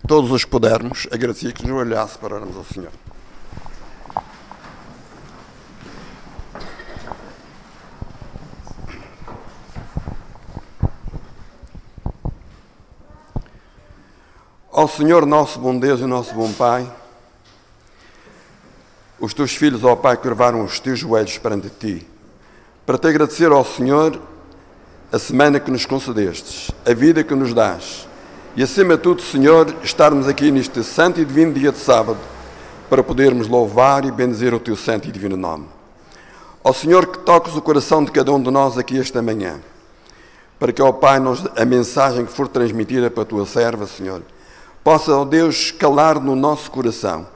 Todos os que pudermos, agradecia que nos olhasse para orarmos ao Senhor. Ó Senhor, nosso bom Deus e nosso bom Pai, os teus filhos, ó Pai, curvaram os teus joelhos perante ti, para te agradecer, ó Senhor, a semana que nos concedestes, a vida que nos dás, e acima de tudo, Senhor, estarmos aqui neste santo e divino dia de sábado, para podermos louvar e bendizer o teu santo e divino nome. Ó Senhor, que toques o coração de cada um de nós aqui esta manhã, para que, ó Pai, a mensagem que for transmitida para a tua serva, Senhor, possa, ó Deus, calar no nosso coração,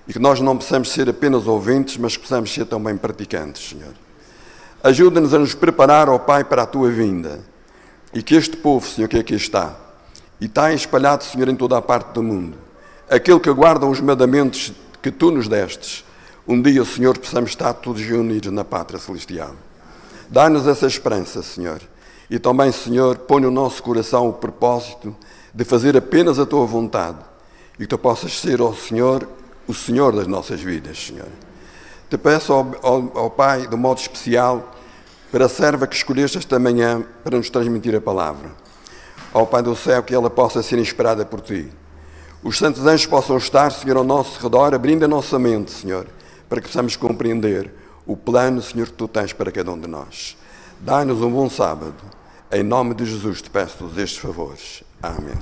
e que nós não possamos ser apenas ouvintes, mas que possamos ser também praticantes, Senhor. Ajuda-nos a nos preparar, ó Pai, para a tua vinda, e que este povo, Senhor, que aqui está, e está espalhado, Senhor, em toda a parte do mundo, aquele que guarda os mandamentos que tu nos destes, um dia, Senhor, possamos estar todos reunidos na pátria celestial. Dá-nos essa esperança, Senhor, e também, Senhor, põe no nosso coração o propósito de fazer apenas a tua vontade, e que tu possas ser, ó Senhor, o Senhor das nossas vidas, Senhor. Te peço, ó Pai, de modo especial, para a serva que escolheste esta manhã para nos transmitir a palavra. Ó Pai do céu, que ela possa ser inspirada por ti. Os santos anjos possam estar, Senhor, ao nosso redor, abrindo a nossa mente, Senhor, para que possamos compreender o plano, Senhor, que tu tens para cada um de nós. Dá-nos um bom sábado. Em nome de Jesus te peço todos estes favores. Amém.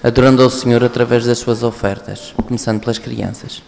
Adorando ao Senhor através das suas ofertas, começando pelas crianças.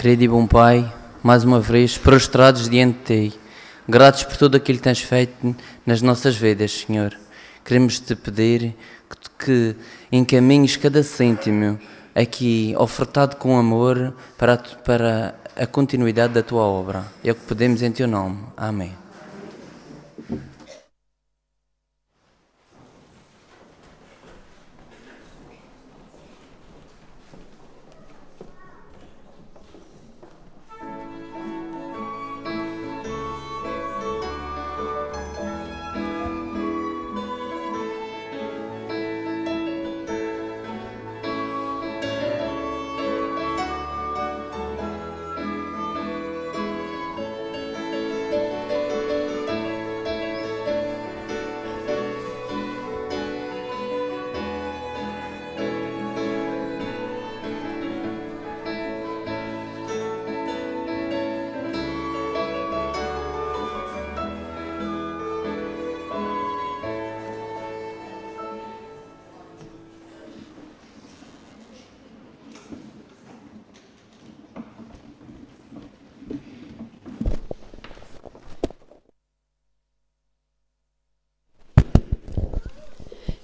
Querido e bom Pai, mais uma vez, prostrados diante de Ti, gratos por tudo aquilo que tens feito nas nossas vidas, Senhor. Queremos Te pedir que encaminhes cada cêntimo aqui ofertado com amor para a continuidade da Tua obra. É o que pedimos em Teu nome. Amém.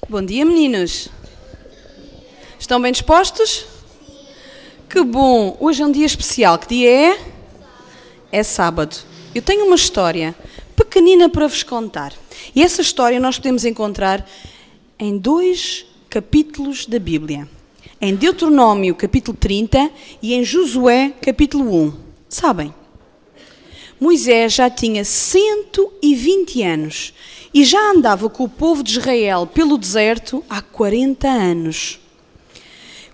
Bom dia, meninos. Estão bem dispostos? Que bom! Hoje é um dia especial. Que dia é? É sábado. Eu tenho uma história pequenina para vos contar. E essa história nós podemos encontrar em 2 capítulos da Bíblia. Em Deuteronômio, capítulo 30, e em Josué, capítulo 1. Sabem? Moisés já tinha 120 anos e já andava com o povo de Israel pelo deserto há 40 anos.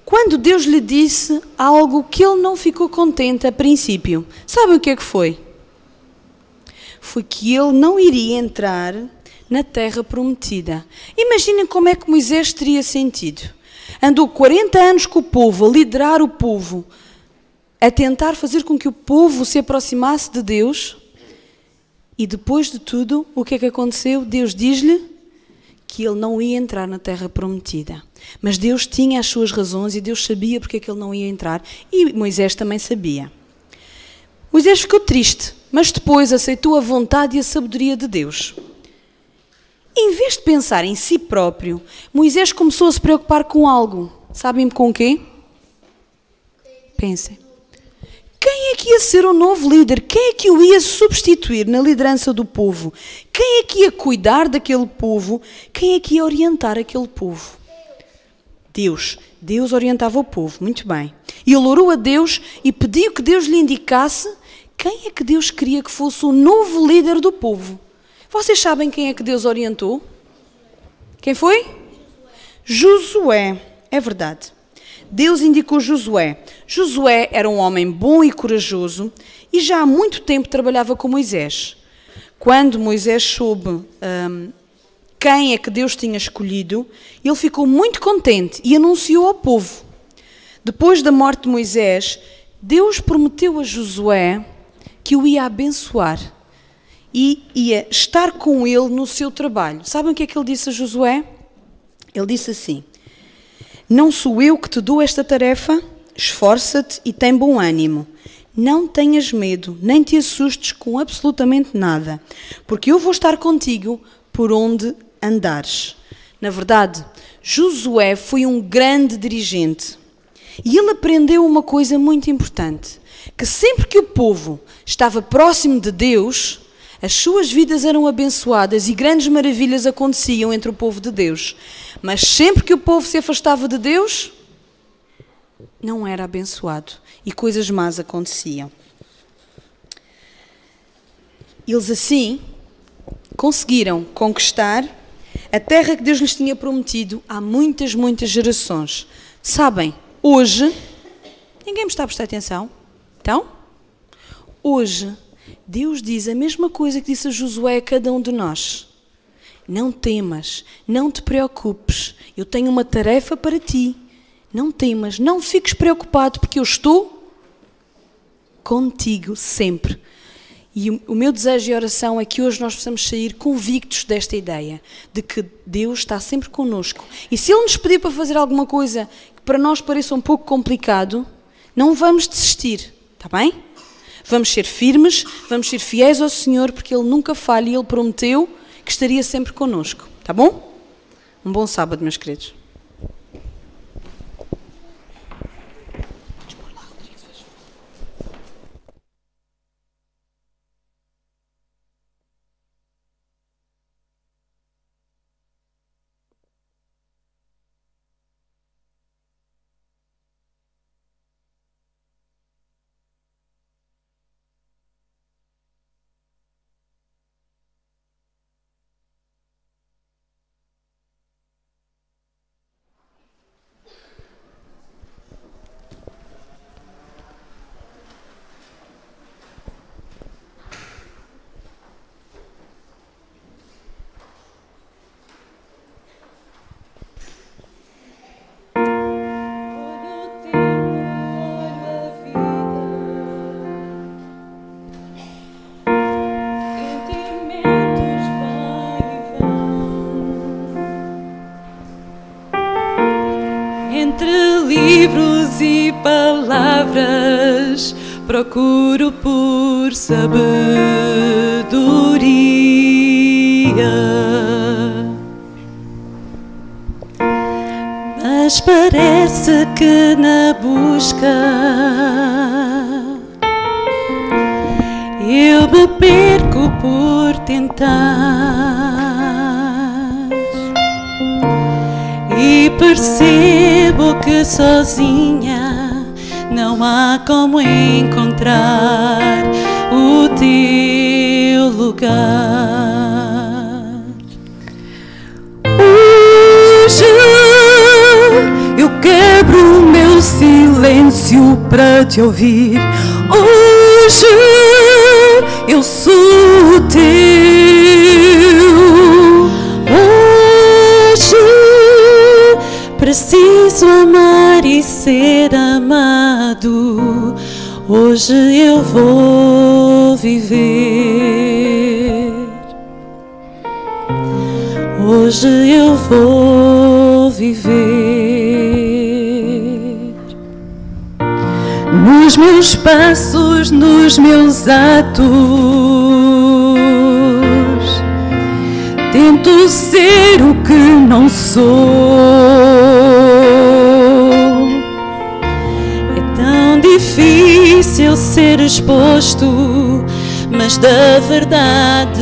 Quando Deus lhe disse algo que ele não ficou contente a princípio, sabem o que é que foi? Foi que ele não iria entrar na terra prometida. Imaginem como é que Moisés teria sentido. Andou 40 anos com o povo, a liderar o povo, a tentar fazer com que o povo se aproximasse de Deus. E depois de tudo, o que é que aconteceu? Deus diz-lhe que ele não ia entrar na terra prometida. Mas Deus tinha as suas razões e Deus sabia porque é que ele não ia entrar. E Moisés também sabia. Moisés ficou triste, mas depois aceitou a vontade e a sabedoria de Deus. Em vez de pensar em si próprio, Moisés começou a se preocupar com algo. Sabem com o quê? Pensem. Quem é que ia ser o novo líder? Quem é que o ia substituir na liderança do povo? Quem é que ia cuidar daquele povo? Quem é que ia orientar aquele povo? Deus. Deus orientava o povo, muito bem. E ele orou a Deus e pediu que Deus lhe indicasse quem é que Deus queria que fosse o novo líder do povo. Vocês sabem quem é que Deus orientou? Quem foi? Josué. É verdade. Deus indicou Josué. Josué era um homem bom e corajoso e já há muito tempo trabalhava com Moisés. Quando Moisés soube quem é que Deus tinha escolhido, ele ficou muito contente e anunciou ao povo. Depois da morte de Moisés, Deus prometeu a Josué que o ia abençoar e ia estar com ele no seu trabalho. Sabem o que é que ele disse a Josué? Ele disse assim: não sou eu que te dou esta tarefa? Esforça-te e tem bom ânimo. Não tenhas medo, nem te assustes com absolutamente nada, porque eu vou estar contigo por onde andares. Na verdade, Josué foi um grande dirigente e ele aprendeu uma coisa muito importante, que sempre que o povo estava próximo de Deus, as suas vidas eram abençoadas e grandes maravilhas aconteciam entre o povo de Deus. Mas sempre que o povo se afastava de Deus, não era abençoado e coisas más aconteciam. Eles assim conseguiram conquistar a terra que Deus lhes tinha prometido há muitas, muitas gerações. Sabem, hoje, ninguém me está a prestar atenção? Então, hoje, Deus diz a mesma coisa que disse a Josué a cada um de nós. Não temas, não te preocupes, eu tenho uma tarefa para ti. Não temas, não fiques preocupado, porque eu estou contigo sempre. E o meu desejo e oração é que hoje nós possamos sair convictos desta ideia, de que Deus está sempre connosco. E se Ele nos pedir para fazer alguma coisa que para nós pareça um pouco complicado, não vamos desistir. Está bem? Vamos ser firmes, vamos ser fiéis ao Senhor, porque Ele nunca falha e Ele prometeu que estaria sempre connosco. Está bom? Um bom sábado, meus queridos. Entre livros e palavras procuro por sabedoria, mas parece que na busca eu me perco por tentar. E percebo que sozinha não há como encontrar o teu lugar. Hoje eu quebro o meu silêncio para te ouvir. Hoje eu sou o teu. Preciso amar e ser amado. Hoje eu vou viver. Hoje eu vou viver. Nos meus passos, nos meus atos, tento ser o que não sou. É tão difícil ser exposto, mas da verdade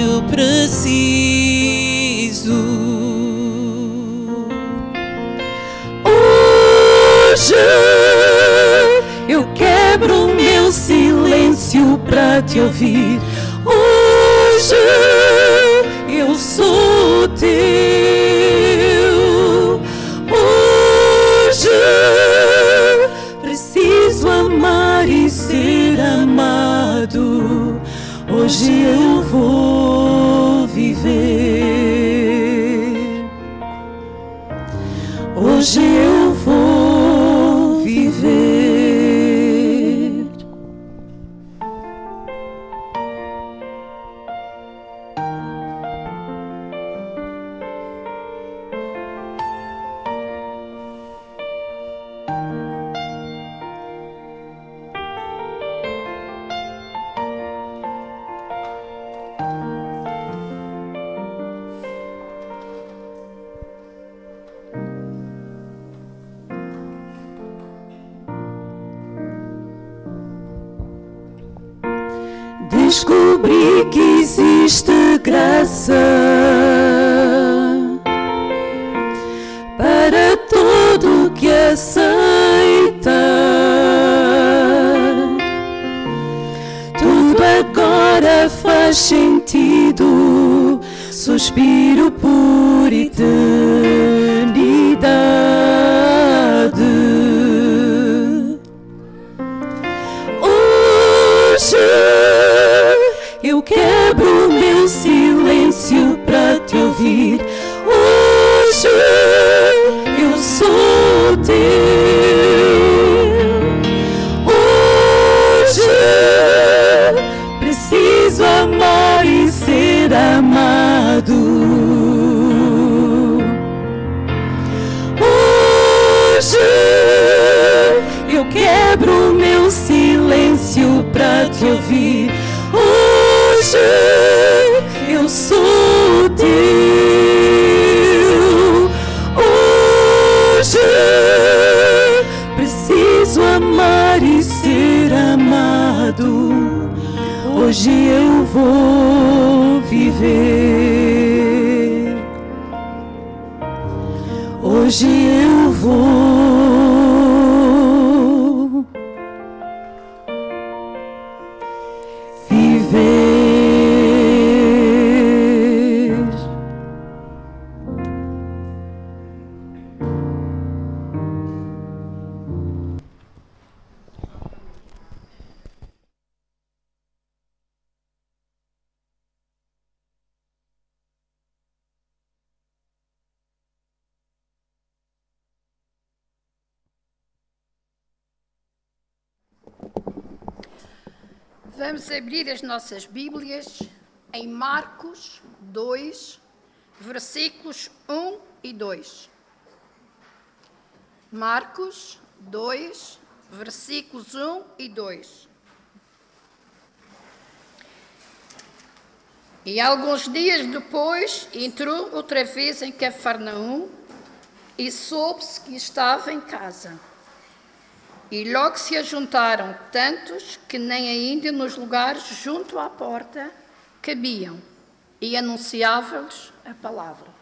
eu preciso. Hoje eu quebro o meu silêncio para te ouvir. Hoje eu sou teu. Hoje preciso amar e ser amado. Hoje eu vou viver. Hoje eu vou viver. Descobri que existe graça para todo que aceita. Tudo agora faz sentido. Suspiro por eternidade. Hoje eu quebro o meu silêncio para te ouvir. Hoje eu sou teu. Hoje preciso amar e ser amado. Hoje eu quebro o meu Hoje eu vou viver. Hoje eu vou viver. Vamos abrir as nossas Bíblias em Marcos 2, versículos 1 e 2. Marcos 2, versículos 1 e 2. E alguns dias depois entrou outra vez em Cafarnaum e soube-se que estava em casa. E logo se ajuntaram tantos que nem ainda nos lugares junto à porta cabiam, e anunciava-lhes a palavra.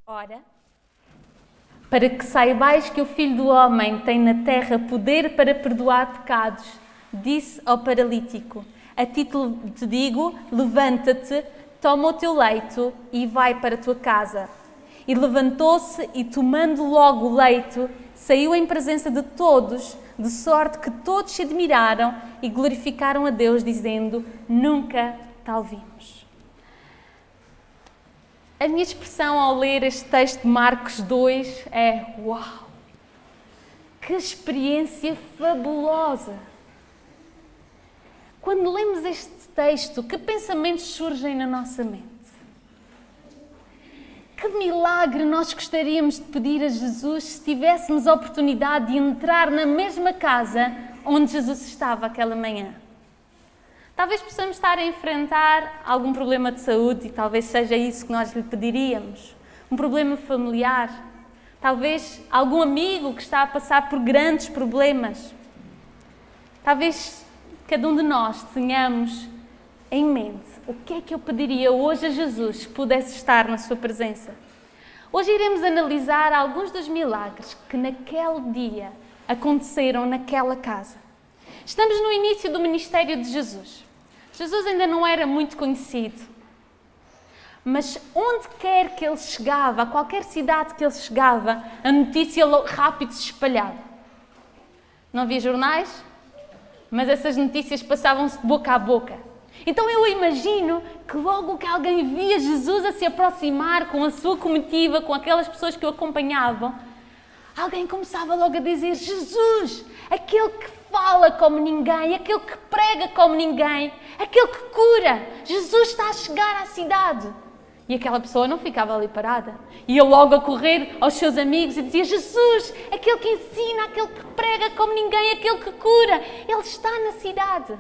Ora, para que saibais que o Filho do Homem tem na terra poder para perdoar pecados, disse ao paralítico: a título te digo, levanta-te, toma o teu leito e vai para a tua casa. E levantou-se e, tomando logo o leito, saiu em presença de todos, de sorte que todos se admiraram e glorificaram a Deus, dizendo: nunca tal vimos. A minha expressão ao ler este texto de Marcos 2 é: uau! Que experiência fabulosa! Quando lemos este texto, que pensamentos surgem na nossa mente? Que milagre nós gostaríamos de pedir a Jesus se tivéssemos a oportunidade de entrar na mesma casa onde Jesus estava aquela manhã? Talvez possamos estar a enfrentar algum problema de saúde e talvez seja isso que nós lhe pediríamos. Um problema familiar. Talvez algum amigo que está a passar por grandes problemas. Talvez cada um de nós tenhamos em mente o que é que eu pediria hoje a Jesus se pudesse estar na sua presença. Hoje iremos analisar alguns dos milagres que naquele dia aconteceram naquela casa. Estamos no início do ministério de Jesus. Jesus ainda não era muito conhecido, mas onde quer que ele chegava, a qualquer cidade que ele chegava, a notícia rápido se espalhava. Não havia jornais, mas essas notícias passavam-se de boca a boca. Então eu imagino que logo que alguém via Jesus a se aproximar com a sua comitiva, com aquelas pessoas que o acompanhavam, alguém começava logo a dizer: Jesus, aquele que fala como ninguém, aquele que prega como ninguém, aquele que cura, Jesus está a chegar à cidade. E aquela pessoa não ficava ali parada. Ia logo a correr aos seus amigos e dizia: Jesus, aquele que ensina, aquele que prega como ninguém, aquele que cura, ele está na cidade.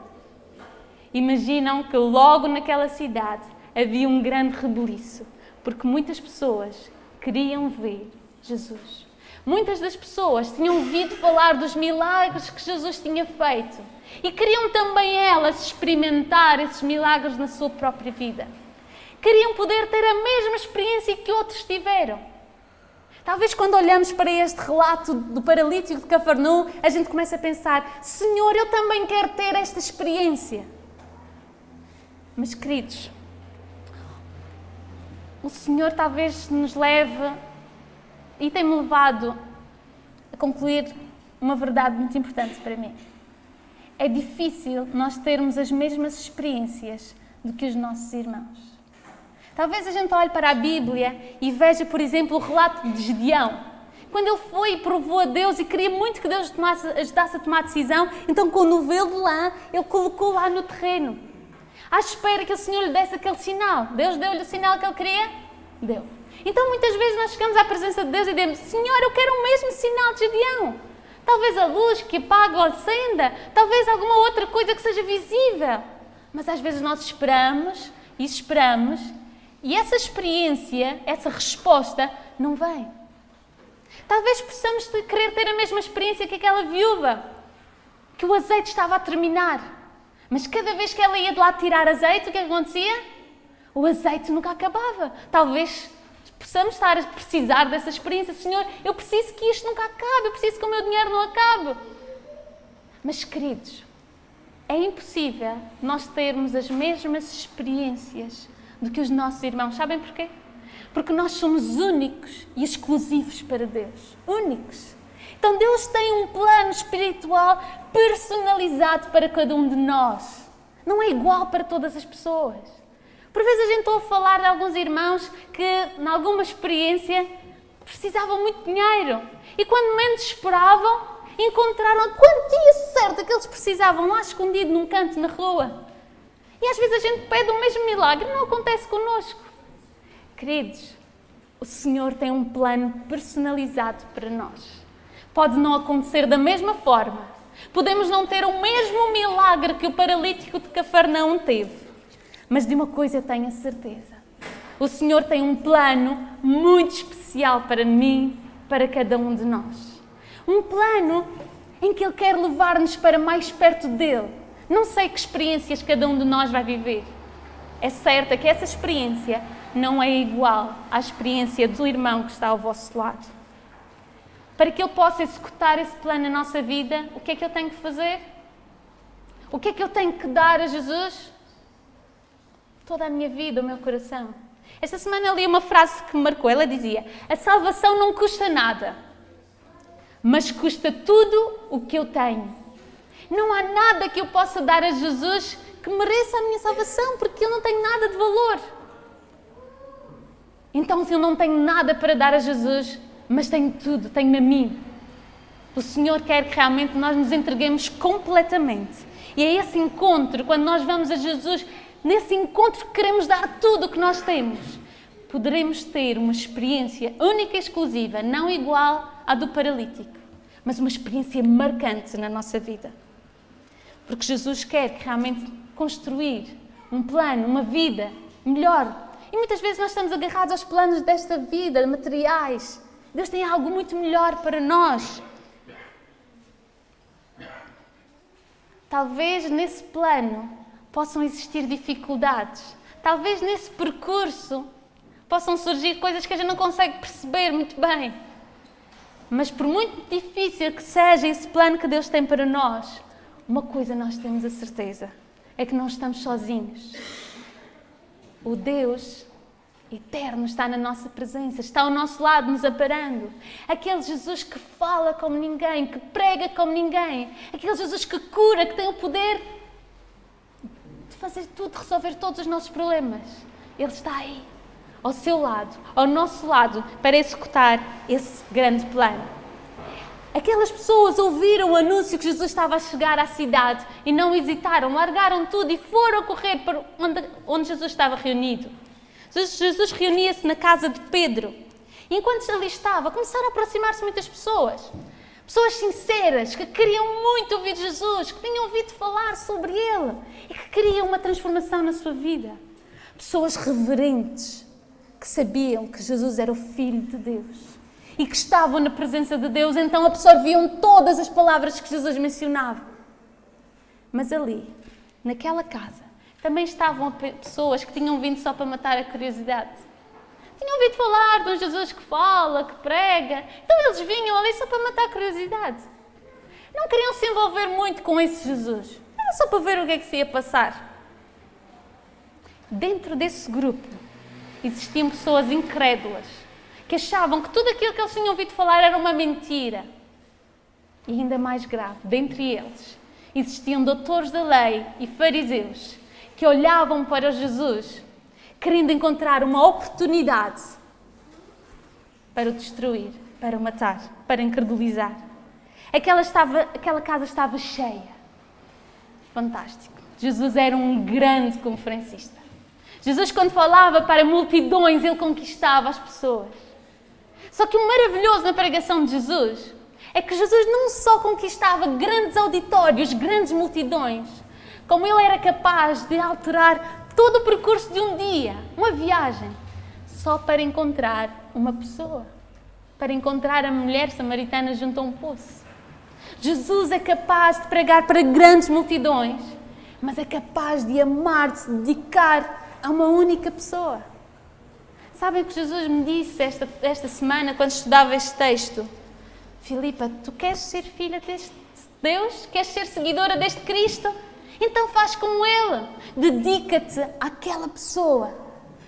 Imaginam que logo naquela cidade havia um grande rebuliço, porque muitas pessoas queriam ver Jesus. Muitas das pessoas tinham ouvido falar dos milagres que Jesus tinha feito e queriam também elas experimentar esses milagres na sua própria vida. Queriam poder ter a mesma experiência que outros tiveram. Talvez quando olhamos para este relato do paralítico de Cafarnaum, a gente começa a pensar: Senhor, eu também quero ter esta experiência. Mas, queridos, o Senhor talvez nos leve, e tem-me levado a concluir uma verdade muito importante para mim. É difícil nós termos as mesmas experiências do que os nossos irmãos. Talvez a gente olhe para a Bíblia e veja, por exemplo, o relato de Gedeão. Quando ele foi e provou a Deus e queria muito que Deus ajudasse a tomar decisão, então quando o vê lá, ele colocou lá no terreno, à espera que o Senhor lhe desse aquele sinal. Deus deu-lhe o sinal que ele queria? Deu. Então muitas vezes nós chegamos à presença de Deus e dizemos: Senhor, eu quero o mesmo sinal de Gedeão. Talvez a luz que apaga ou acenda, talvez alguma outra coisa que seja visível. Mas às vezes nós esperamos e esperamos, e essa experiência, essa resposta, não vem. Talvez possamos querer ter a mesma experiência que aquela viúva, que o azeite estava a terminar. Mas cada vez que ela ia de lá tirar azeite, o que acontecia? O azeite nunca acabava. Talvez possamos estar a precisar dessa experiência. Senhor, eu preciso que isto nunca acabe, eu preciso que o meu dinheiro não acabe. Mas, queridos, é impossível nós termos as mesmas experiências do que os nossos irmãos. Sabem porquê? Porque nós somos únicos e exclusivos para Deus. Únicos. Então Deus tem um plano espiritual personalizado para cada um de nós. Não é igual para todas as pessoas. Por vezes a gente ouve falar de alguns irmãos que, em alguma experiência, precisavam muito de dinheiro. E quando menos esperavam, encontraram a quantia certa que eles precisavam lá escondido num canto na rua. E às vezes a gente pede o mesmo milagre, não acontece connosco. Queridos, o Senhor tem um plano personalizado para nós. Pode não acontecer da mesma forma. Podemos não ter o mesmo milagre que o paralítico de Cafarnaum teve. Mas de uma coisa eu tenho a certeza. O Senhor tem um plano muito especial para mim, para cada um de nós. Um plano em que Ele quer levar-nos para mais perto dEle. Não sei que experiências cada um de nós vai viver. É certo que essa experiência não é igual à experiência do irmão que está ao vosso lado. Para que Ele possa executar esse plano na nossa vida, o que é que eu tenho que fazer? O que é que eu tenho que dar a Jesus? Toda a minha vida, o meu coração. Esta semana eu li uma frase que me marcou. Ela dizia: a salvação não custa nada, mas custa tudo o que eu tenho. Não há nada que eu possa dar a Jesus que mereça a minha salvação, porque eu não tenho nada de valor. Então, se eu não tenho nada para dar a Jesus, mas tenho tudo, tenho a mim, o Senhor quer que realmente nós nos entreguemos completamente. E é esse encontro, quando nós vamos a Jesus, nesse encontro que queremos dar tudo o que nós temos, poderemos ter uma experiência única e exclusiva, não igual à do paralítico, mas uma experiência marcante na nossa vida. Porque Jesus quer realmente construir um plano, uma vida melhor. E muitas vezes nós estamos agarrados aos planos desta vida, materiais. Deus tem algo muito melhor para nós. Talvez nesse plano possam existir dificuldades. Talvez nesse percurso possam surgir coisas que a gente não consegue perceber muito bem. Mas por muito difícil que seja esse plano que Deus tem para nós, uma coisa nós temos a certeza, é que não estamos sozinhos. O Deus eterno está na nossa presença, está ao nosso lado, nos amparando. Aquele Jesus que fala como ninguém, que prega como ninguém. Aquele Jesus que cura, que tem o poder de fazer tudo, de resolver todos os nossos problemas. Ele está aí, ao seu lado, ao nosso lado, para executar esse grande plano. Aquelas pessoas ouviram o anúncio que Jesus estava a chegar à cidade e não hesitaram, largaram tudo e foram correr para onde Jesus estava reunido. Jesus reunia-se na casa de Pedro. E enquanto ali estava, começaram a aproximar-se muitas pessoas. Pessoas sinceras, que queriam muito ouvir Jesus, que tinham ouvido falar sobre Ele e que queriam uma transformação na sua vida. Pessoas reverentes, que sabiam que Jesus era o Filho de Deus e que estavam na presença de Deus, então absorviam todas as palavras que Jesus mencionava. Mas ali, naquela casa, também estavam pessoas que tinham vindo só para matar a curiosidade. Tinham ouvido falar de um Jesus que fala, que prega, então eles vinham ali só para matar a curiosidade. Não queriam se envolver muito com esse Jesus, era só para ver o que é que se ia passar. Dentro desse grupo existiam pessoas incrédulas, que achavam que tudo aquilo que eles tinham ouvido falar era uma mentira. E ainda mais grave, dentre eles, existiam doutores da lei e fariseus que olhavam para Jesus, querendo encontrar uma oportunidade para o destruir, para o matar, para incredulizar. Aquela casa estava cheia. Fantástico. Jesus era um grande conferencista. Jesus, quando falava para multidões, ele conquistava as pessoas. Só que o maravilhoso na pregação de Jesus é que Jesus não só conquistava grandes auditórios, grandes multidões, como ele era capaz de alterar todo o percurso de um dia, uma viagem, só para encontrar uma pessoa, para encontrar a mulher samaritana junto a um poço. Jesus é capaz de pregar para grandes multidões, mas é capaz de amar, de se dedicar a uma única pessoa. Sabem o que Jesus me disse esta semana, quando estudava este texto? Filipa, tu queres ser filha deste Deus? Queres ser seguidora deste Cristo? Então faz como Ele. Dedica-te àquela pessoa.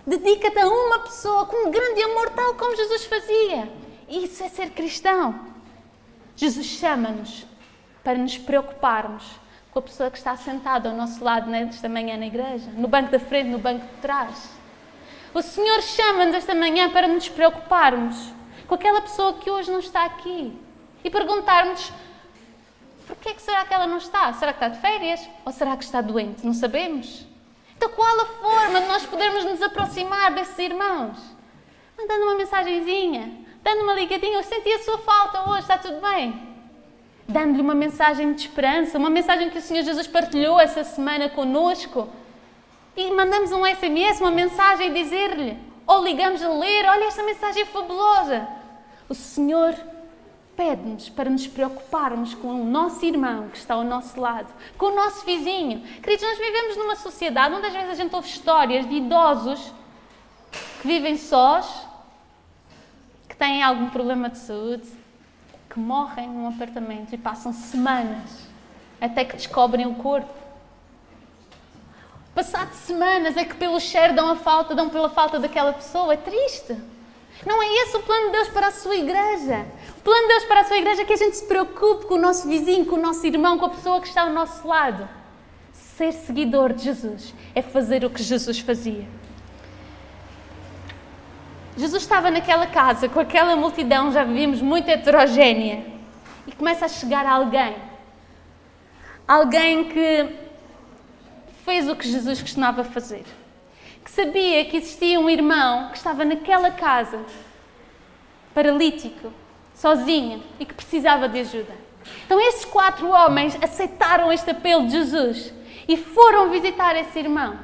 Dedica-te a uma pessoa com um grande amor, tal como Jesus fazia. Isso é ser cristão. Jesus chama-nos para nos preocuparmos com a pessoa que está sentada ao nosso lado nesta manhã na igreja, no banco da frente, no banco de trás. O Senhor chama-nos esta manhã para nos preocuparmos com aquela pessoa que hoje não está aqui e perguntarmos: porquê que será que ela não está? Será que está de férias? Ou será que está doente? Não sabemos. Então qual a forma de nós podermos nos aproximar desses irmãos? Mandando uma mensagenzinha, dando uma ligadinha: eu senti a sua falta hoje, está tudo bem? Dando-lhe uma mensagem de esperança, uma mensagem que o Senhor Jesus partilhou essa semana conosco. E mandamos um SMS, uma mensagem, a dizer-lhe, ou ligamos a ler: olha, esta mensagem é fabulosa. O Senhor pede-nos para nos preocuparmos com o nosso irmão que está ao nosso lado, com o nosso vizinho. Queridos, nós vivemos numa sociedade onde às vezes a gente ouve histórias de idosos que vivem sós, que têm algum problema de saúde, que morrem num apartamento e passam semanas até que descobrem o corpo. Passado semanas é que pelo cheiro dão pela falta daquela pessoa. É triste. Não é esse o plano de Deus para a sua igreja. O plano de Deus para a sua igreja é que a gente se preocupe com o nosso vizinho, com o nosso irmão, com a pessoa que está ao nosso lado. Ser seguidor de Jesus é fazer o que Jesus fazia. Jesus estava naquela casa, com aquela multidão, já vivíamos muito heterogénea, e começa a chegar alguém que fez o que Jesus costumava fazer, que sabia que existia um irmão que estava naquela casa, paralítico, sozinho, e que precisava de ajuda. Então estes 4 homens aceitaram este apelo de Jesus e foram visitar esse irmão.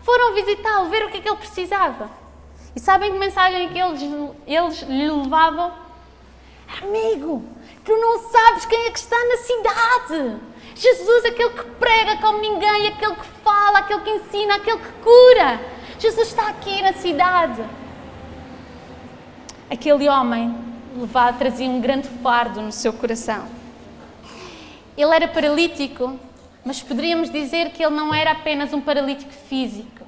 Foram visitá-lo, ver o que é que ele precisava. E sabem que mensagem que eles lhe levavam? Amigo, tu não sabes quem é que está na cidade. Jesus, aquele que prega como ninguém, aquele que fala, aquele que ensina, aquele que cura. Jesus está aqui na cidade. Aquele homem trazia um grande fardo no seu coração. Ele era paralítico, mas poderíamos dizer que ele não era apenas um paralítico físico.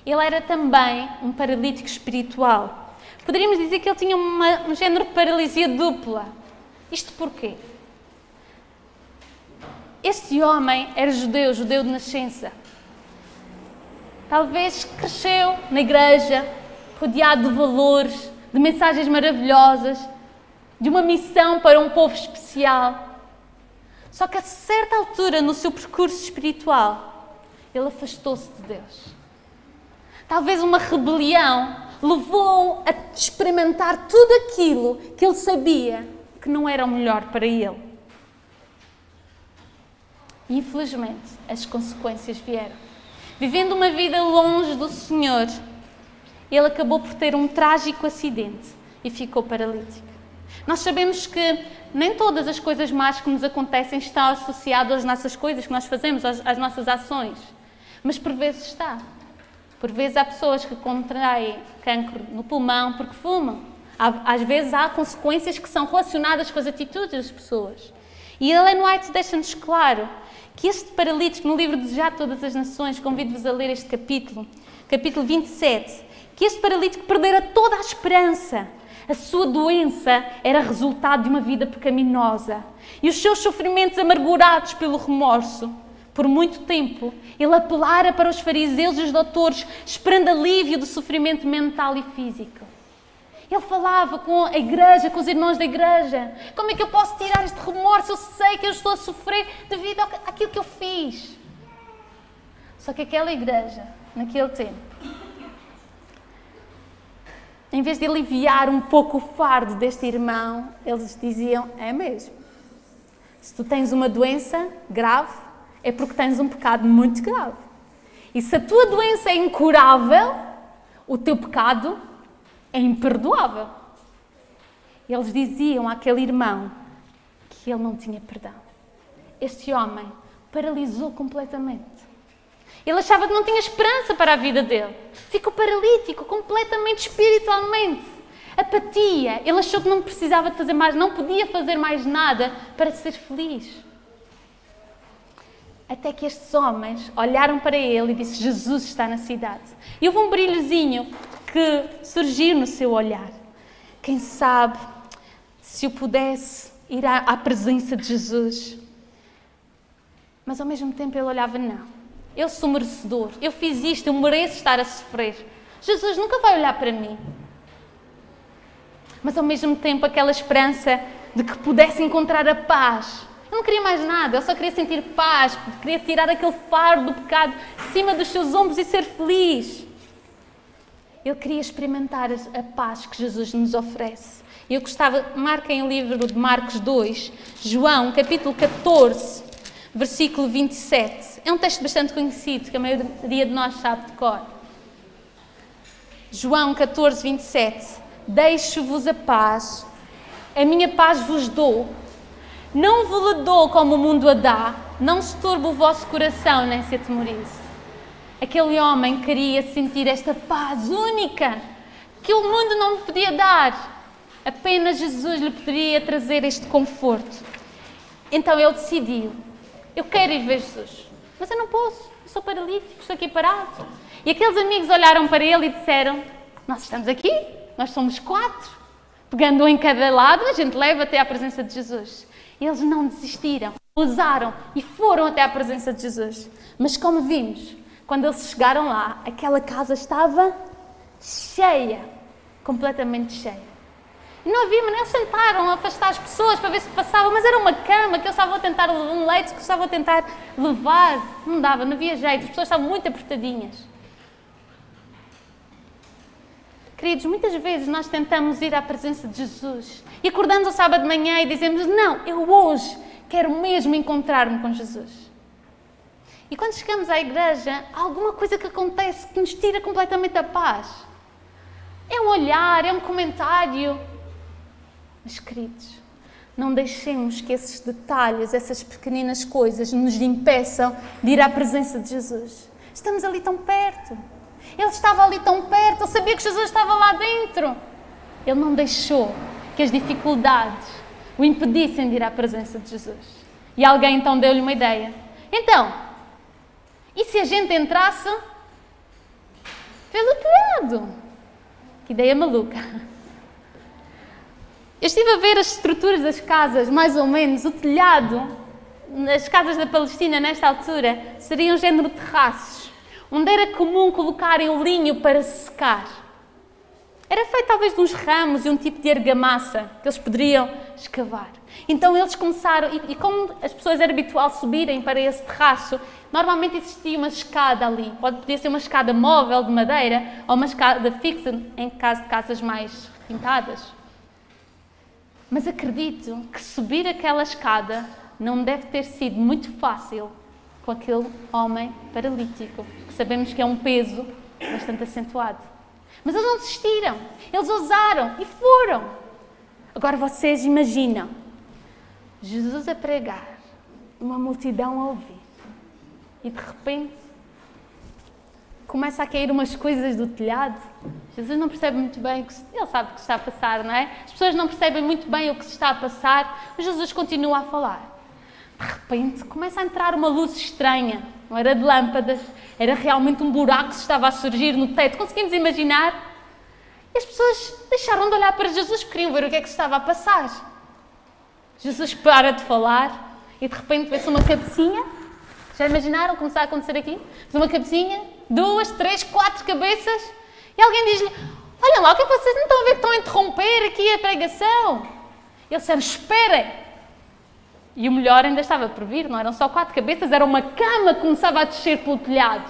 Ele era também um paralítico espiritual. Poderíamos dizer que ele tinha um género de paralisia dupla. Isto porquê? Este homem era judeu de nascença. Talvez cresceu na igreja, rodeado de valores, de mensagens maravilhosas, de uma missão para um povo especial. Só que a certa altura no seu percurso espiritual, ele afastou-se de Deus. talvez uma rebelião, levou-o a experimentar tudo aquilo que ele sabia que não era o melhor para ele. E, infelizmente, as consequências vieram. Vivendo uma vida longe do Senhor, ele acabou por ter um trágico acidente e ficou paralítico. Nós sabemos que nem todas as coisas más que nos acontecem estão associadas às nossas coisas que nós fazemos, às nossas ações. Mas por vezes está. Por vezes há pessoas que contraem cancro no pulmão porque fumam. Às vezes há consequências que são relacionadas com as atitudes das pessoas. E Ellen White deixa-nos claro que este paralítico, no livro Desejar Todas as Nações, convido-vos a ler este capítulo, capítulo 27, que este paralítico perdera toda a esperança. A sua doença era resultado de uma vida pecaminosa. E os seus sofrimentos amargurados pelo remorso. Por muito tempo, ele apelara para os fariseus e os doutores, esperando alívio do sofrimento mental e físico. Ele falava com a igreja, com os irmãos da igreja. Como é que eu posso tirar este remorso? Eu sei que eu estou a sofrer devido àquilo que eu fiz. Só que aquela igreja, naquele tempo, em vez de aliviar um pouco o fardo deste irmão, eles diziam, é mesmo. Se tu tens uma doença grave, é porque tens um pecado muito grave. E se a tua doença é incurável, o teu pecado é imperdoável. Eles diziam àquele irmão que ele não tinha perdão. Este homem paralisou completamente. Ele achava que não tinha esperança para a vida dele. Ficou paralítico completamente espiritualmente. Apatia. Ele achou que não precisava de fazer mais, não podia fazer mais nada para ser feliz. Até que estes homens olharam para ele e disseram, Jesus está na cidade. E houve um brilhozinho que surgiu no seu olhar. Quem sabe, se eu pudesse ir à presença de Jesus. Mas ao mesmo tempo ele olhava, não, eu sou merecedor, eu fiz isto, eu mereço estar a sofrer. Jesus nunca vai olhar para mim. Mas ao mesmo tempo aquela esperança de que pudesse encontrar a paz. Eu não queria mais nada, eu só queria sentir paz, queria tirar aquele fardo do pecado de cima dos seus ombros e ser feliz. Ele queria experimentar a paz que Jesus nos oferece. E eu gostava, marquem o livro de Marcos 2, João, capítulo 14, versículo 27. É um texto bastante conhecido, que a maioria de nós sabe de cor. João 14, 27. Deixo-vos a paz, a minha paz vos dou. Não vos dou como o mundo a dá, não se turbe o vosso coração, nem se atemorize. Aquele homem queria sentir esta paz única, que o mundo não lhe podia dar. Apenas Jesus lhe poderia trazer este conforto. Então ele decidiu, eu quero ir ver Jesus, mas eu não posso, eu sou paralítico, estou aqui parado. E aqueles amigos olharam para ele e disseram, nós estamos aqui, nós somos 4, pegando um em cada lado, a gente leva até à presença de Jesus. E eles não desistiram, ousaram e foram até à presença de Jesus. Mas como vimos, quando eles chegaram lá, aquela casa estava cheia, completamente cheia. E não havia maneira, eles tentaram afastar as pessoas para ver se passavam, mas era uma cama que eles estavam a tentar levar, um leite que eles estavam a tentar levar. Não dava, não havia jeito, as pessoas estavam muito apertadinhas. Queridos, muitas vezes nós tentamos ir à presença de Jesus e acordamos ao sábado de manhã e dizemos, não, eu hoje quero mesmo encontrar-me com Jesus. E quando chegamos à igreja, há alguma coisa que acontece que nos tira completamente a paz. É um olhar, é um comentário. Mas, queridos, não deixemos que esses detalhes, essas pequeninas coisas nos impeçam de ir à presença de Jesus. Estamos ali tão perto. Ele estava ali tão perto, ele sabia que Jesus estava lá dentro. Ele não deixou que as dificuldades o impedissem de ir à presença de Jesus. E alguém então deu-lhe uma ideia. Então, e se a gente entrasse pelo telhado? Que ideia maluca. Eu estive a ver as estruturas das casas, mais ou menos, o telhado, as casas da Palestina nesta altura, seria um género de terraços, onde era comum colocarem o linho para secar. Era feito talvez de uns ramos e um tipo de argamassa que eles poderiam escavar. Então eles começaram, e como as pessoas era habitual subirem para esse terraço, normalmente existia uma escada ali. Podia ser uma escada móvel de madeira ou uma escada fixa em caso de casas mais pintadas. Mas acredito que subir aquela escada não deve ter sido muito fácil com aquele homem paralítico, que sabemos que é um peso bastante acentuado. Mas eles não desistiram, eles ousaram e foram. Agora vocês imaginam, Jesus a pregar, uma multidão a ouvir, e de repente começa a cair umas coisas do telhado. Jesus não percebe muito bem, ele sabe o que se está a passar, não é? As pessoas não percebem muito bem o que se está a passar, mas Jesus continua a falar. De repente começa a entrar uma luz estranha, não era de lâmpadas, era realmente um buraco que se estava a surgir no teto. Conseguimos imaginar? E as pessoas deixaram de olhar para Jesus porque queriam ver o que é que se estava a passar. Jesus para de falar e de repente vê-se uma cabecinha. Já imaginaram o que começar a acontecer aqui? Vê uma cabecinha, 2, 3, 4 cabeças e alguém diz-lhe: olhem lá, o que é que vocês não estão a ver que estão a interromper aqui a pregação? E eles disseram: esperem. E o melhor ainda estava por vir, não eram só 4 cabeças, era uma cama que começava a descer pelo telhado.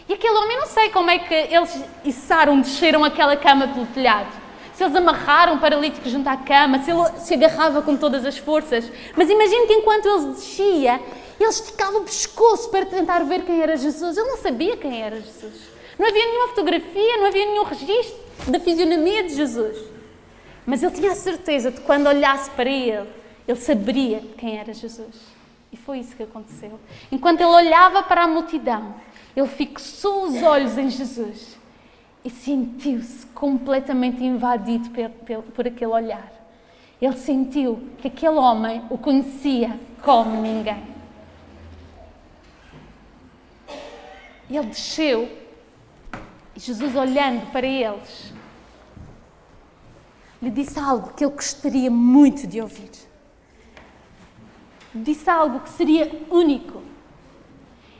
E aquele homem, não sei como é que eles desceram aquela cama pelo telhado. Se eles amarraram o paralítico junto à cama, se ele se agarrava com todas as forças. Mas imagine que enquanto ele descia, ele esticava o pescoço para tentar ver quem era Jesus. Ele não sabia quem era Jesus. Não havia nenhuma fotografia, não havia nenhum registro da fisionomia de Jesus. Mas ele tinha a certeza de que quando olhasse para ele saberia quem era Jesus. E foi isso que aconteceu. Enquanto ele olhava para a multidão, ele fixou os olhos em Jesus e sentiu-se completamente invadido por aquele olhar. Ele sentiu que aquele homem o conhecia como ninguém. Ele desceu e Jesus, olhando para eles, lhe disse algo que ele gostaria muito de ouvir. Disse algo que seria único.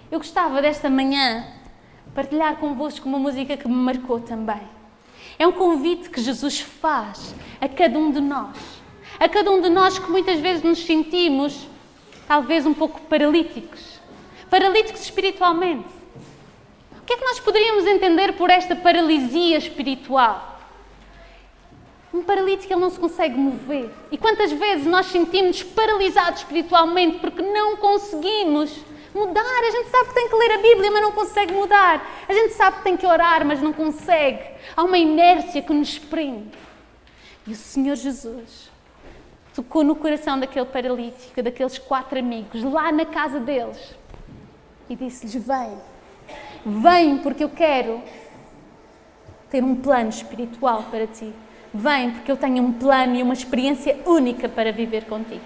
Eu gostava desta manhã partilhar convosco uma música que me marcou também. É um convite que Jesus faz a cada um de nós. A cada um de nós que muitas vezes nos sentimos talvez um pouco paralíticos. Paralíticos espiritualmente. O que é que nós poderíamos entender por esta paralisia espiritual? Um paralítico, ele não se consegue mover. E quantas vezes nós sentimos paralisados espiritualmente porque não conseguimos mudar? A gente sabe que tem que ler a Bíblia, mas não consegue mudar. A gente sabe que tem que orar, mas não consegue. Há uma inércia que nos prende. E o Senhor Jesus tocou no coração daquele paralítico, daqueles 4 amigos, lá na casa deles. E disse-lhes: vem, porque eu quero ter um plano espiritual para ti. Vem, porque eu tenho um plano e uma experiência única para viver contigo.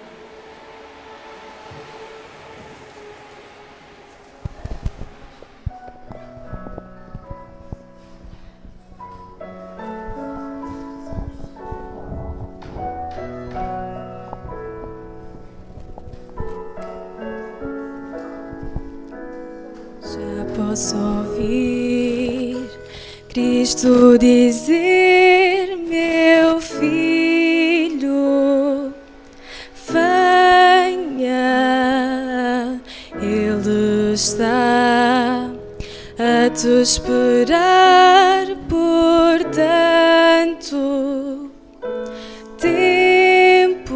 Já posso ouvir Cristo dizer: meu filho, venha, Ele está a te esperar por tanto tempo.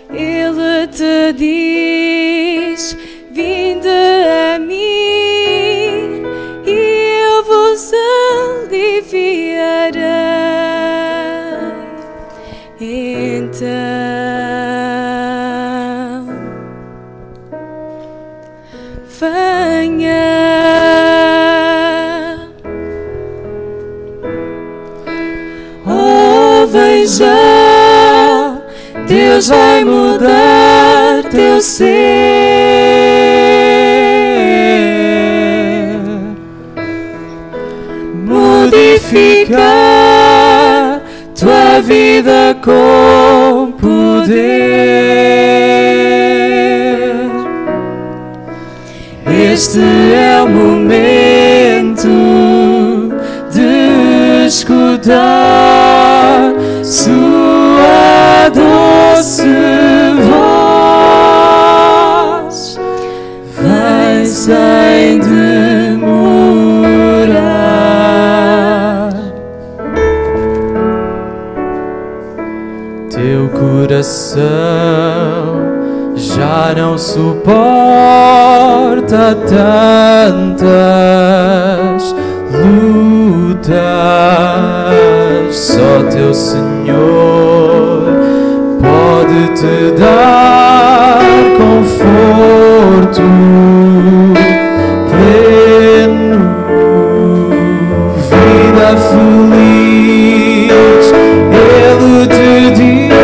Ele te diz: vinde a mim e eu vos aliviarei. Então, venha. Oh, veja, Deus vai mudar teu ser, modificar tua vida com poder. Este é o momento de escutar sua coração já não suporta tantas lutas. Só teu Senhor pode te dar conforto pleno, vida feliz. Ele te diz: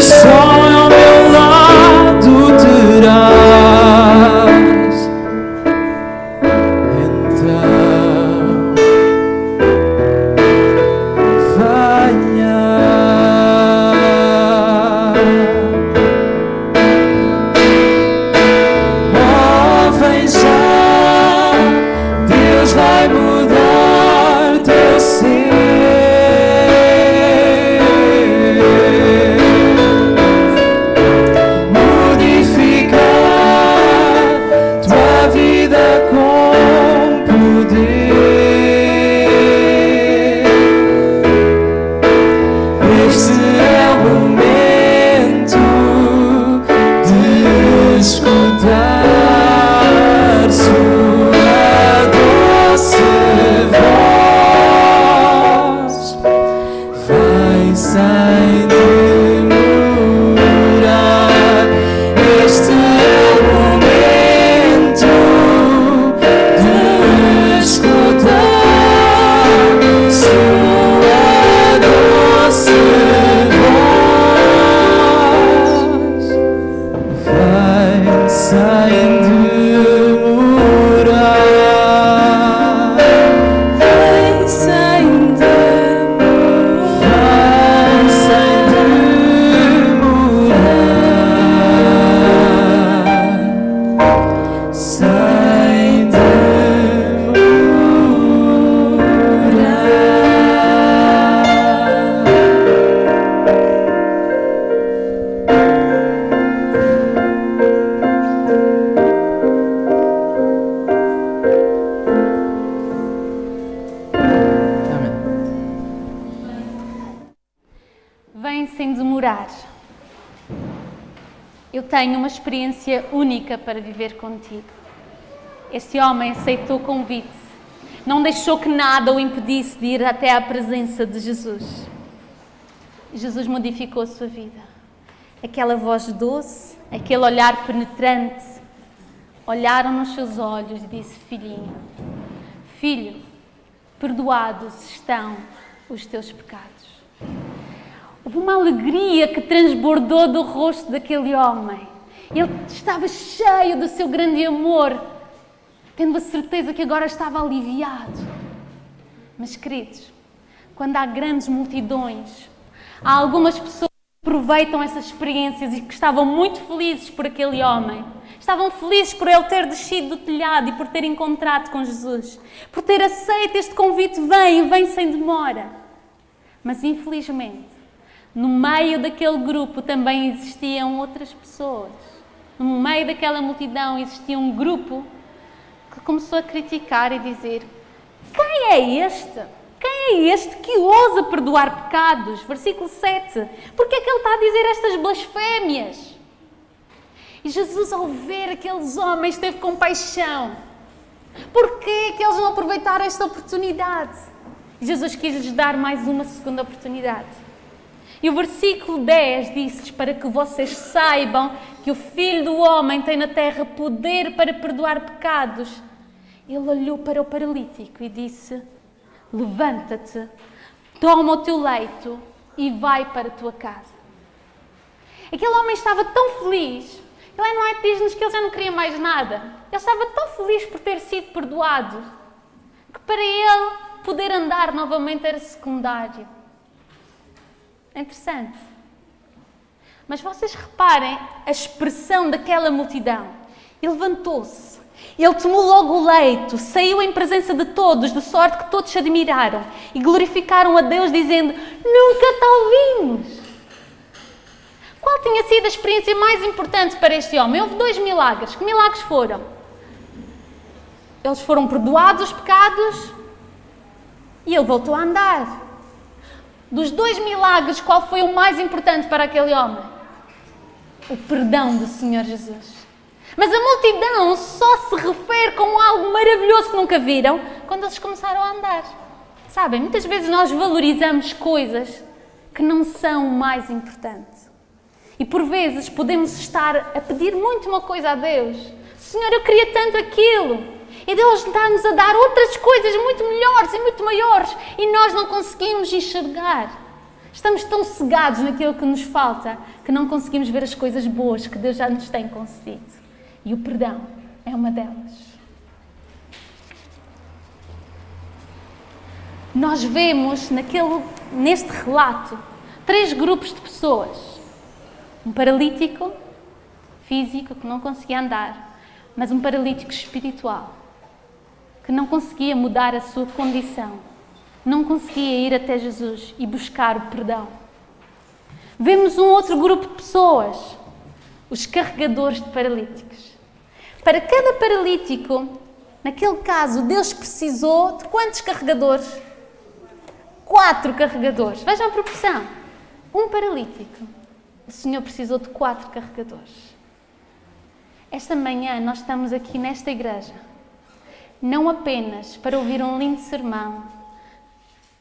só ao meu lado terás. Então venha. Oh, vem já, Deus vai mudar teu ser. Eu tenho uma experiência única para viver contigo. Este homem aceitou o convite, não deixou que nada o impedisse de ir até à presença de Jesus. Jesus modificou a sua vida. Aquela voz doce, aquele olhar penetrante, olharam nos seus olhos e disse: filhinho, filho, perdoados estão os teus pecados. Houve uma alegria que transbordou do rosto daquele homem. Ele estava cheio do seu grande amor, tendo a certeza que agora estava aliviado. Mas, queridos, quando há grandes multidões, há algumas pessoas que aproveitam essas experiências e que estavam muito felizes por aquele homem. Estavam felizes por ele ter descido do telhado e por ter encontrado com Jesus, por ter aceito este convite: vem sem demora. Mas, infelizmente, no meio daquele grupo também existiam outras pessoas. No meio daquela multidão existia um grupo que começou a criticar e dizer: quem é este? Quem é este que ousa perdoar pecados? Versículo 7. Por que é que ele está a dizer estas blasfémias? E Jesus, ao ver aqueles homens, teve compaixão. Por que eles não aproveitaram esta oportunidade? E Jesus quis lhes dar mais uma segunda oportunidade. E o versículo 10 diz-lhes: para que vocês saibam que o Filho do Homem tem na terra poder para perdoar pecados. Ele olhou para o paralítico e disse: levanta-te, toma o teu leito e vai para a tua casa. Aquele homem estava tão feliz. Ellen White diz-nos que ele já não queria mais nada. Ele estava tão feliz por ter sido perdoado que para ele poder andar novamente era secundário. É interessante. Mas vocês reparem a expressão daquela multidão. Ele levantou-se, ele tomou logo o leito, saiu em presença de todos, de sorte que todos se admiraram e glorificaram a Deus, dizendo: nunca tal vimos. Qual tinha sido a experiência mais importante para este homem? Houve 2 milagres. Que milagres foram? Eles foram perdoados os pecados e ele voltou a andar. Dos 2 milagres, qual foi o mais importante para aquele homem? O perdão do Senhor Jesus. Mas a multidão só se refere como algo maravilhoso que nunca viram quando eles começaram a andar. Sabem, muitas vezes nós valorizamos coisas que não são o mais importante. E por vezes podemos estar a pedir muito uma coisa a Deus. Senhor, eu queria tanto aquilo. E Deus está-nos a dar outras coisas muito melhores e muito maiores. E nós não conseguimos enxergar. Estamos tão cegados naquilo que nos falta que não conseguimos ver as coisas boas que Deus já nos tem concedido. E o perdão é uma delas. Nós vemos neste relato 3 grupos de pessoas. Um paralítico físico que não conseguia andar, mas um paralítico espiritual que não conseguia mudar a sua condição, não conseguia ir até Jesus e buscar o perdão. Vemos um outro grupo de pessoas, os carregadores de paralíticos. Para cada paralítico, naquele caso, Deus precisou de quantos carregadores? 4 carregadores. Vejam a proporção. Um paralítico. O Senhor precisou de 4 carregadores. Esta manhã nós estamos aqui nesta igreja, não apenas para ouvir um lindo sermão,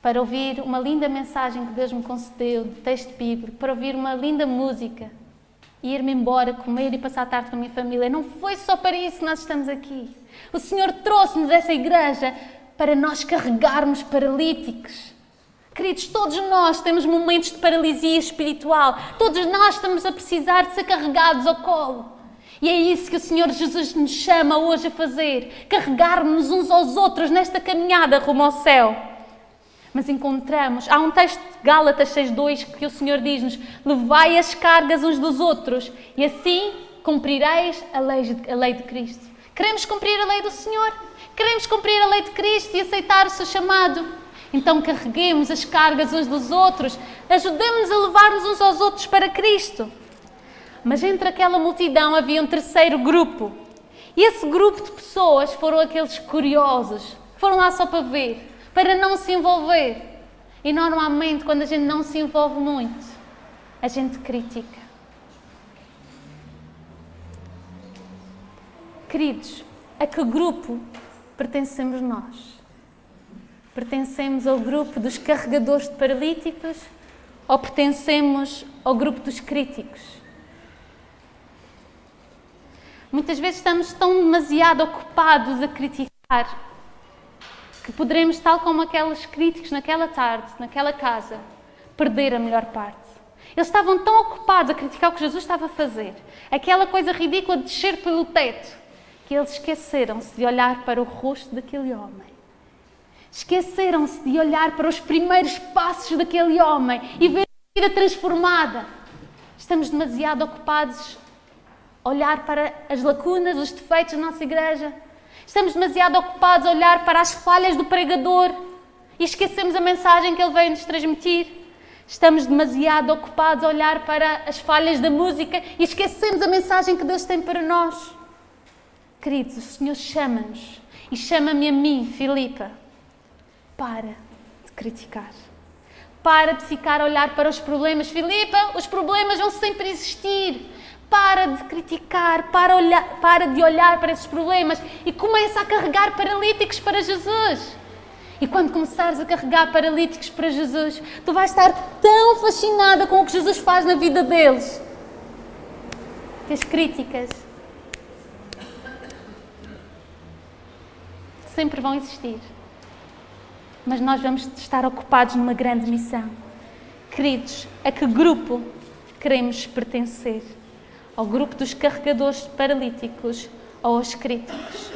para ouvir uma linda mensagem que Deus me concedeu, de texto bíblico, para ouvir uma linda música e ir-me embora, comer e passar a tarde com a minha família. Não foi só para isso que nós estamos aqui. O Senhor trouxe-nos essa igreja para nós carregarmos paralíticos. Queridos, todos nós temos momentos de paralisia espiritual. Todos nós estamos a precisar de ser carregados ao colo. E é isso que o Senhor Jesus nos chama hoje a fazer. Carregarmos uns aos outros nesta caminhada rumo ao céu. Mas encontramos, há um texto de Gálatas 6:2 que o Senhor diz-nos: levai as cargas uns dos outros e assim cumprireis a lei de Cristo. Queremos cumprir a lei do Senhor? Queremos cumprir a lei de Cristo e aceitar o seu chamado? Então carreguemos as cargas uns dos outros, ajudemos-nos a levar-nos uns aos outros para Cristo. Mas entre aquela multidão havia um terceiro grupo. E esse grupo de pessoas foram aqueles curiosos. Foram lá só para ver, para não se envolver. E normalmente, quando a gente não se envolve muito, a gente critica. Queridos, a que grupo pertencemos nós? Pertencemos ao grupo dos carregadores de paralíticos ou pertencemos ao grupo dos críticos? Muitas vezes estamos tão demasiado ocupados a criticar que poderemos, tal como aqueles críticos naquela tarde, naquela casa, perder a melhor parte. Eles estavam tão ocupados a criticar o que Jesus estava a fazer, aquela coisa ridícula de descer pelo teto, que eles esqueceram-se de olhar para o rosto daquele homem. Esqueceram-se de olhar para os primeiros passos daquele homem e ver a vida transformada. Estamos demasiado ocupados a olhar para as lacunas, os defeitos da nossa igreja. Estamos demasiado ocupados a olhar para as falhas do pregador e esquecemos a mensagem que ele veio nos transmitir. Estamos demasiado ocupados a olhar para as falhas da música e esquecemos a mensagem que Deus tem para nós. Queridos, o Senhor chama-nos e chama-me a mim, Filipa. Para de criticar. Para de ficar a olhar para os problemas. Filipa, os problemas vão sempre existir. Para de criticar, para de olhar para esses problemas e começa a carregar paralíticos para Jesus. E quando começares a carregar paralíticos para Jesus, tu vais estar tão fascinada com o que Jesus faz na vida deles, que as críticas sempre vão existir. Mas nós vamos estar ocupados numa grande missão. Queridos, a que grupo queremos pertencer? Ao grupo dos carregadores paralíticos ou aos críticos?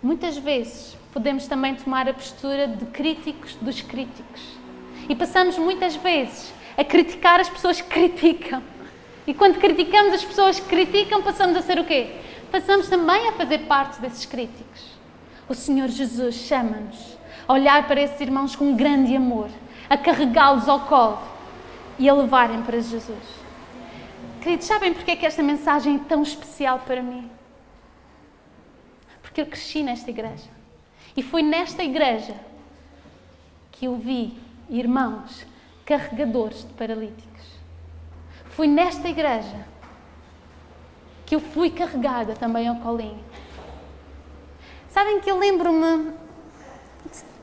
Muitas vezes podemos também tomar a postura de críticos dos críticos. E passamos muitas vezes a criticar as pessoas que criticam. E quando criticamos as pessoas que criticam, passamos a ser o quê? Passamos também a fazer parte desses críticos. O Senhor Jesus chama-nos a olhar para esses irmãos com grande amor, a carregá-los ao colo e a levarem para Jesus. Queridos, sabem porque é que esta mensagem é tão especial para mim? Porque eu cresci nesta igreja. E foi nesta igreja que que eu vi irmãos carregadores de paralíticos. Foi nesta igreja que eu fui carregada também ao colinho. Sabem que eu lembro-me,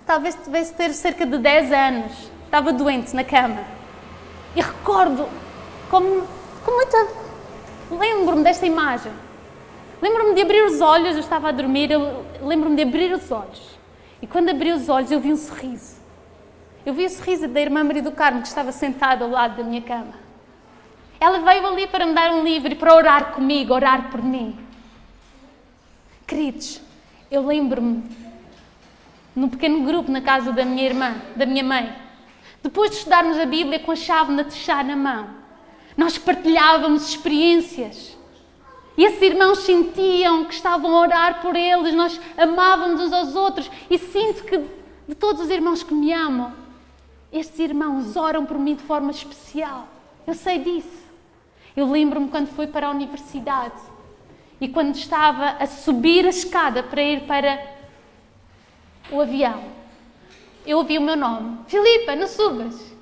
talvez tivesse ter cerca de 10 anos, estava doente na cama. E recordo com muita... Lembro-me desta imagem. Lembro-me de abrir os olhos, eu estava a dormir, lembro-me de abrir os olhos. E quando abri os olhos eu vi um sorriso. Eu vi o sorriso da irmã Maria do Carmo, que estava sentada ao lado da minha cama. Ela veio ali para me dar um livro e para orar comigo, orar por mim. Queridos, eu lembro-me, num pequeno grupo na casa da minha irmã, da minha mãe, depois de estudarmos a Bíblia com a chávena de chá na mão, nós partilhávamos experiências. E esses irmãos sentiam que estavam a orar por eles, nós amávamos uns aos outros. E sinto que, de todos os irmãos que me amam, estes irmãos oram por mim de forma especial. Eu sei disso. Eu lembro-me quando fui para a universidade e quando estava a subir a escada para ir para o avião, eu ouvi o meu nome. Filipa, não subas.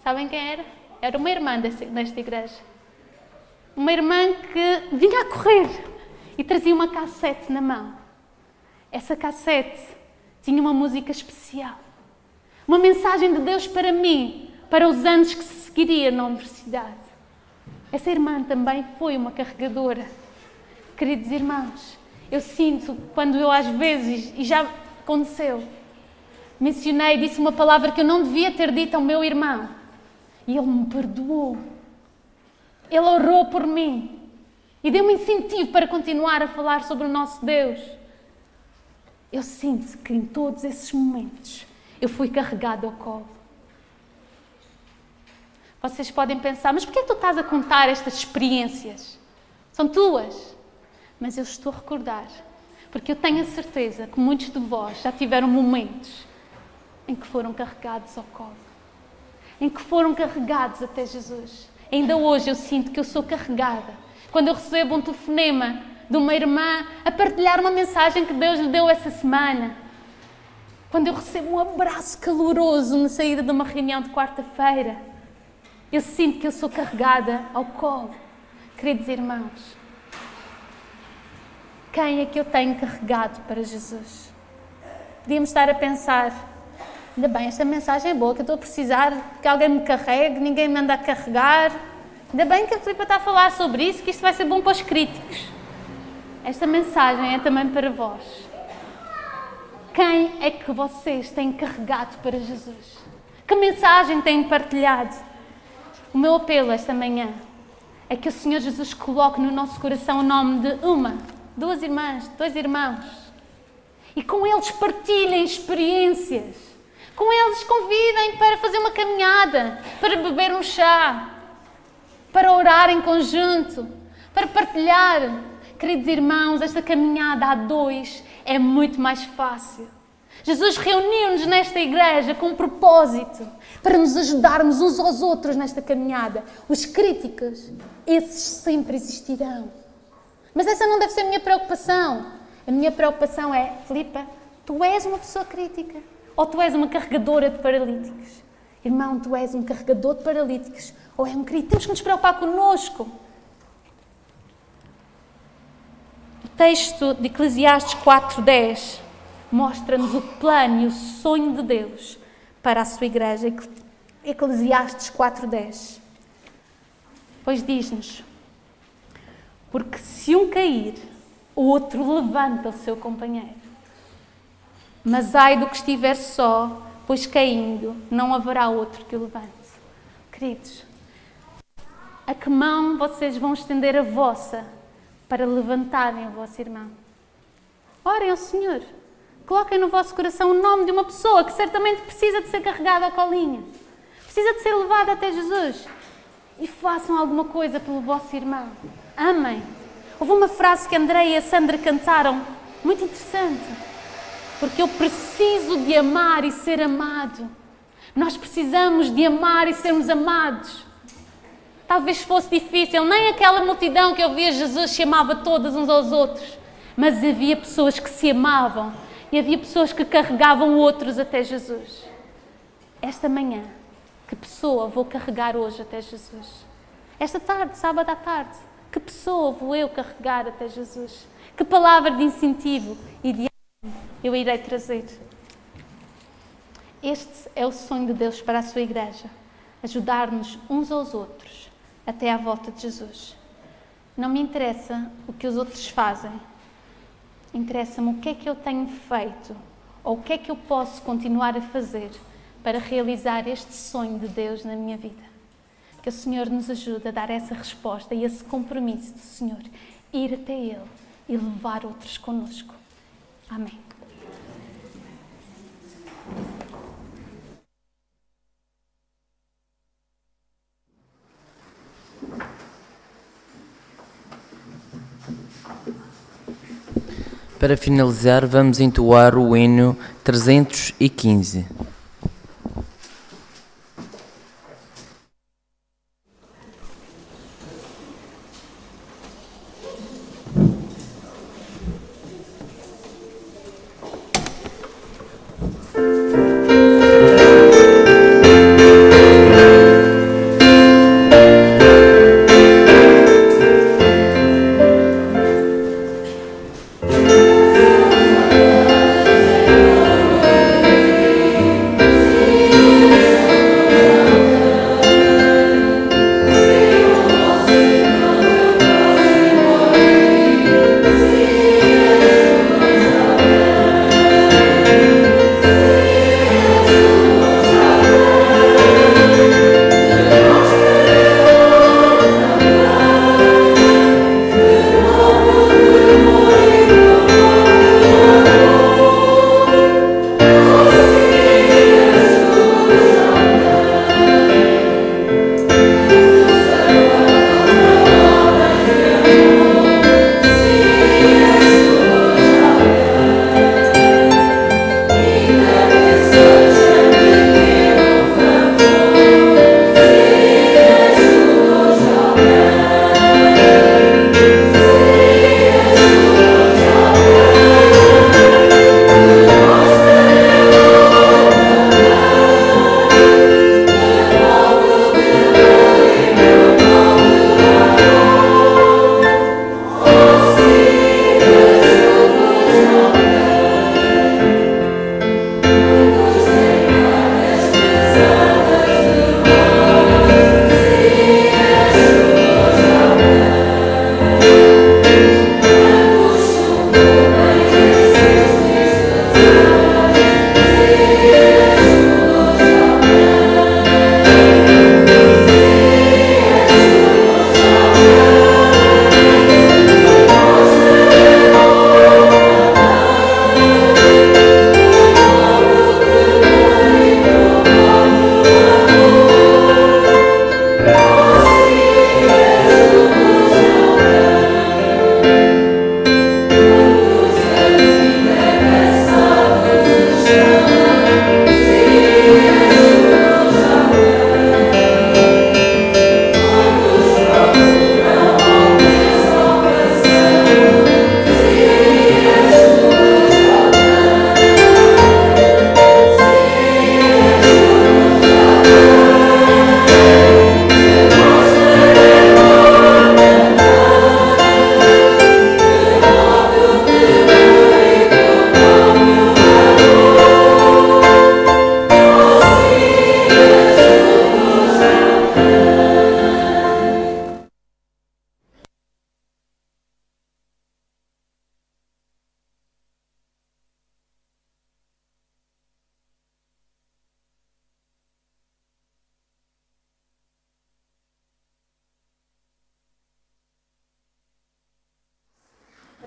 Sabem quem era? Era uma irmã desta igreja. Uma irmã que vinha a correr e trazia uma cassete na mão. Essa cassete tinha uma música especial. Uma mensagem de Deus para mim, para os anos que se seguiria na universidade. Essa irmã também foi uma carregadora. Queridos irmãos, eu sinto quando eu às vezes, e já aconteceu, mencionei, disse uma palavra que eu não devia ter dito ao meu irmão. E ele me perdoou. Ele orou por mim e deu-me incentivo para continuar a falar sobre o nosso Deus. Eu sinto que em todos esses momentos eu fui carregada ao colo. Vocês podem pensar, mas porquê tu estás a contar estas experiências? São tuas. Mas eu estou a recordar, porque eu tenho a certeza que muitos de vós já tiveram momentos em que foram carregados ao colo, em que foram carregados até Jesus. Ainda hoje eu sinto que eu sou carregada. Quando eu recebo um telefonema de uma irmã a partilhar uma mensagem que Deus lhe deu essa semana. Quando eu recebo um abraço caloroso na saída de uma reunião de quarta-feira. Eu sinto que eu sou carregada ao colo. Queridos irmãos, quem é que eu tenho carregado para Jesus? Podíamos estar a pensar, ainda bem, esta mensagem é boa, que eu estou a precisar que alguém me carregue, ninguém me anda a carregar. Ainda bem que a Filipa está a falar sobre isso, que isto vai ser bom para os críticos. Esta mensagem é também para vós. Quem é que vocês têm carregado para Jesus? Que mensagem têm partilhado? O meu apelo esta manhã é que o Senhor Jesus coloque no nosso coração o nome de uma, duas irmãs, dois irmãos. E com eles partilhem experiências. Com eles convidem para fazer uma caminhada, para beber um chá, para orar em conjunto, para partilhar. Queridos irmãos, esta caminhada a dois é muito mais fácil. Jesus reuniu-nos nesta igreja com um propósito, para nos ajudarmos uns aos outros nesta caminhada. Os críticos, esses sempre existirão. Mas essa não deve ser a minha preocupação. A minha preocupação é, Filipa, tu és uma pessoa crítica. Ou tu és uma carregadora de paralíticos? Irmão, tu és um carregador de paralíticos ou é um crítico? Temos que nos preocupar connosco. O texto de Eclesiastes 4:10 mostra-nos o plano e o sonho de Deus para a sua igreja. Eclesiastes 4:10. Pois diz-nos, porque se um cair, o outro levanta o seu companheiro. Mas ai do que estiver só, pois caindo, não haverá outro que o levante. Queridos, a que mão vocês vão estender a vossa para levantarem o vosso irmão? Orem ao Senhor. Coloquem no vosso coração o nome de uma pessoa que certamente precisa de ser carregada ao colinho. Precisa de ser levada até Jesus. E façam alguma coisa pelo vosso irmão. Amem. Houve uma frase que André e a Sandra cantaram, muito interessante. Porque eu preciso de amar e ser amado. Nós precisamos de amar e sermos amados. Talvez fosse difícil, nem aquela multidão que eu via Jesus se amava todas uns aos outros. Mas havia pessoas que se amavam e havia pessoas que carregavam outros até Jesus. esta manhã, que pessoa vou carregar hoje até Jesus? Esta tarde, sábado à tarde, que pessoa vou eu carregar até Jesus? Que palavra de incentivo e de ânimo eu irei trazer? Este é o sonho de Deus para a sua igreja, ajudar-nos uns aos outros até à volta de Jesus. Não me interessa o que os outros fazem, interessa-me o que é que eu tenho feito ou o que é que eu posso continuar a fazer para realizar este sonho de Deus na minha vida. Que o Senhor nos ajude a dar essa resposta e esse compromisso do Senhor, ir até Ele e levar outros connosco. Amém. Para finalizar, vamos entoar o hino 315.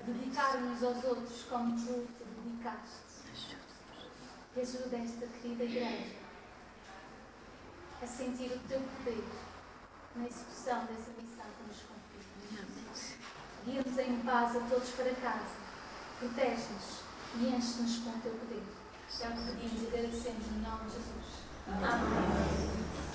Dedicar-nos aos outros como tu te dedicaste. Que ajude esta querida igreja a sentir o teu poder na execução dessa missão que nos confias. Guia-nos em paz a todos para casa. Protege-nos e enche-nos com o teu poder. É o que pedimos e agradecemos no nome de Jesus. Amém.